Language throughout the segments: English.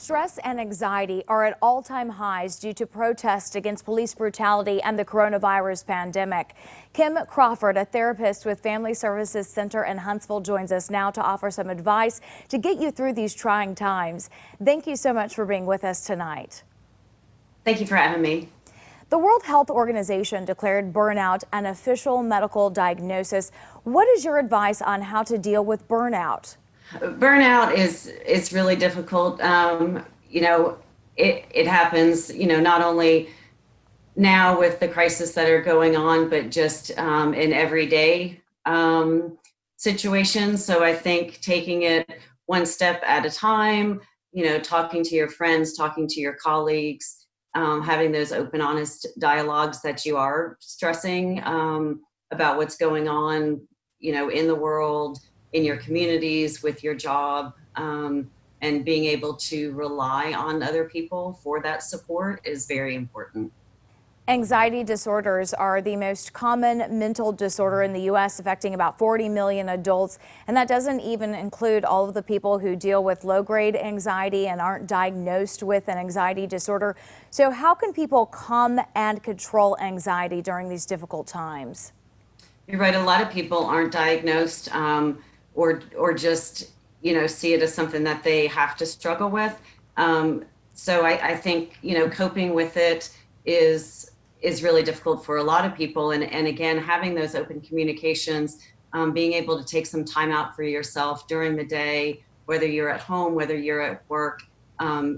Stress and anxiety are at all-time highs due to protests against police brutality and the coronavirus pandemic. Kim Crawford, a therapist with Family Services Center in Huntsville, joins us now to offer some advice to get you through these trying times. Thank you so much for being with us tonight. Thank you for having me. The World Health Organization declared burnout an official medical diagnosis. What is your advice on how to deal with burnout? Burnout is really difficult. It happens, not only now with the crisis that are going on, but just in everyday situations. So I think taking it one step at a time, talking to your friends, talking to your colleagues, having those open, honest dialogues that you are stressing about what's going on, in the world, in your communities, with your job, and being able to rely on other people for that support is very important. Anxiety disorders are the most common mental disorder in the U.S., affecting about 40 million adults. And that doesn't even include all of the people who deal with low-grade anxiety and aren't diagnosed with an anxiety disorder. So how can people calm and control anxiety during these difficult times? You're right. A lot of people aren't diagnosed or just, see it as something that they have to struggle with. So I think, coping with it is really difficult for a lot of people. And again, having those open communications, being able to take some time out for yourself during the day, whether you're at home, whether you're at work,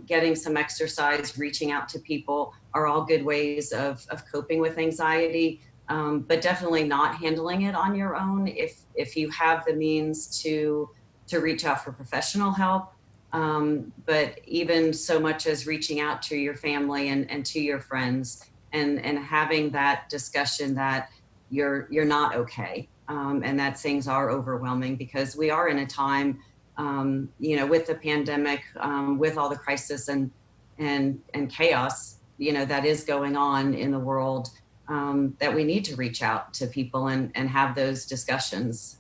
getting some exercise, reaching out to people are all good ways of coping with anxiety. But definitely not handling it on your own. If you have the means to reach out for professional help, but even so much as reaching out to your family and to your friends and having that discussion that you're not okay, and that things are overwhelming, because we are in a time, with the pandemic, with all the crisis and chaos, that is going on in the world. That we need to reach out to people and have those discussions.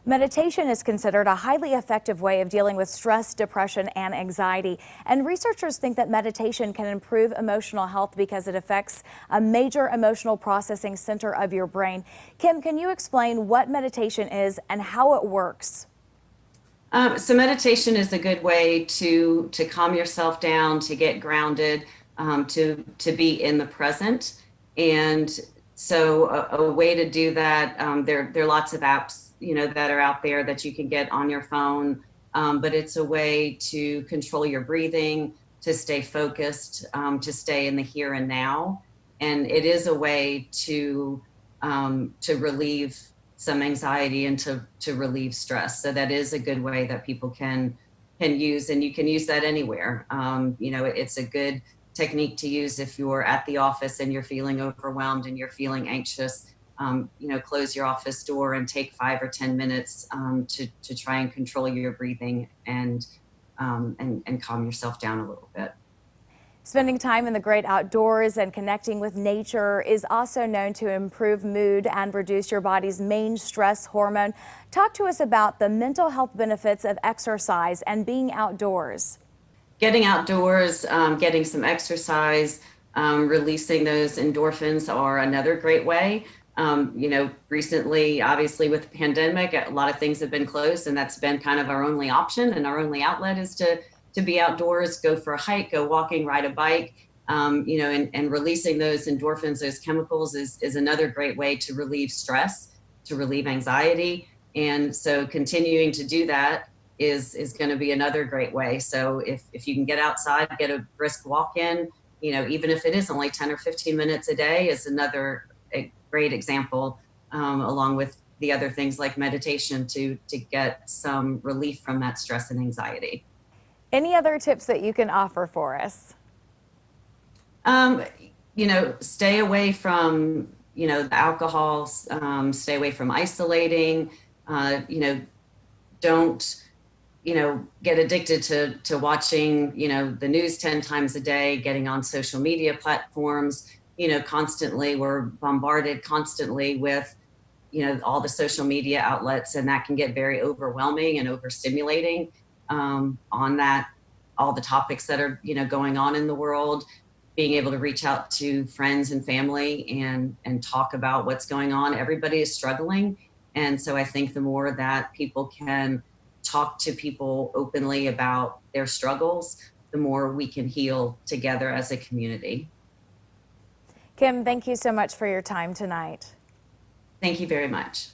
Meditation is considered a highly effective way of dealing with stress, depression, and anxiety. And researchers think that meditation can improve emotional health because it affects a major emotional processing center of your brain. Kim, can you explain what meditation is and how it works? So meditation is a good way to calm yourself down, to get grounded, to be in the present. And so a way to do that, there are lots of apps, that are out there that you can get on your phone, but it's a way to control your breathing, to stay focused, to stay in the here and now. And it is a way to relieve some anxiety and to relieve stress. So that is a good way that people can use, and you can use that anywhere. It's a good technique to use if you're at the office and you're feeling overwhelmed and you're feeling anxious. Close your office door and take 5 or 10 minutes to try and control your breathing and calm yourself down a little bit. Spending time in the great outdoors and connecting with nature is also known to improve mood and reduce your body's main stress hormone. Talk to us about the mental health benefits of exercise and being outdoors. Getting outdoors, getting some exercise, releasing those endorphins are another great way. Recently, obviously with the pandemic, a lot of things have been closed, and that's been kind of our only option, and our only outlet is to be outdoors, go for a hike, go walking, ride a bike, and releasing those endorphins, those chemicals is another great way to relieve stress, to relieve anxiety. And so continuing to do that is going to be another great way. So if you can get outside, get a brisk walk in, even if it is only 10 or 15 minutes a day, is another a great example, along with the other things like meditation to get some relief from that stress and anxiety. Any other tips that you can offer for us? Stay away from, the alcohol, stay away from isolating, don't, get addicted to watching, the news 10 times a day, getting on social media platforms, constantly. We're bombarded constantly with, all the social media outlets, and that can get very overwhelming and overstimulating on all the topics that are, going on in the world, being able to reach out to friends and family and talk about what's going on. Everybody is struggling. And so I think the more that people can talk to people openly about their struggles, the more we can heal together as a community. Kim, thank you so much for your time tonight. Thank you very much.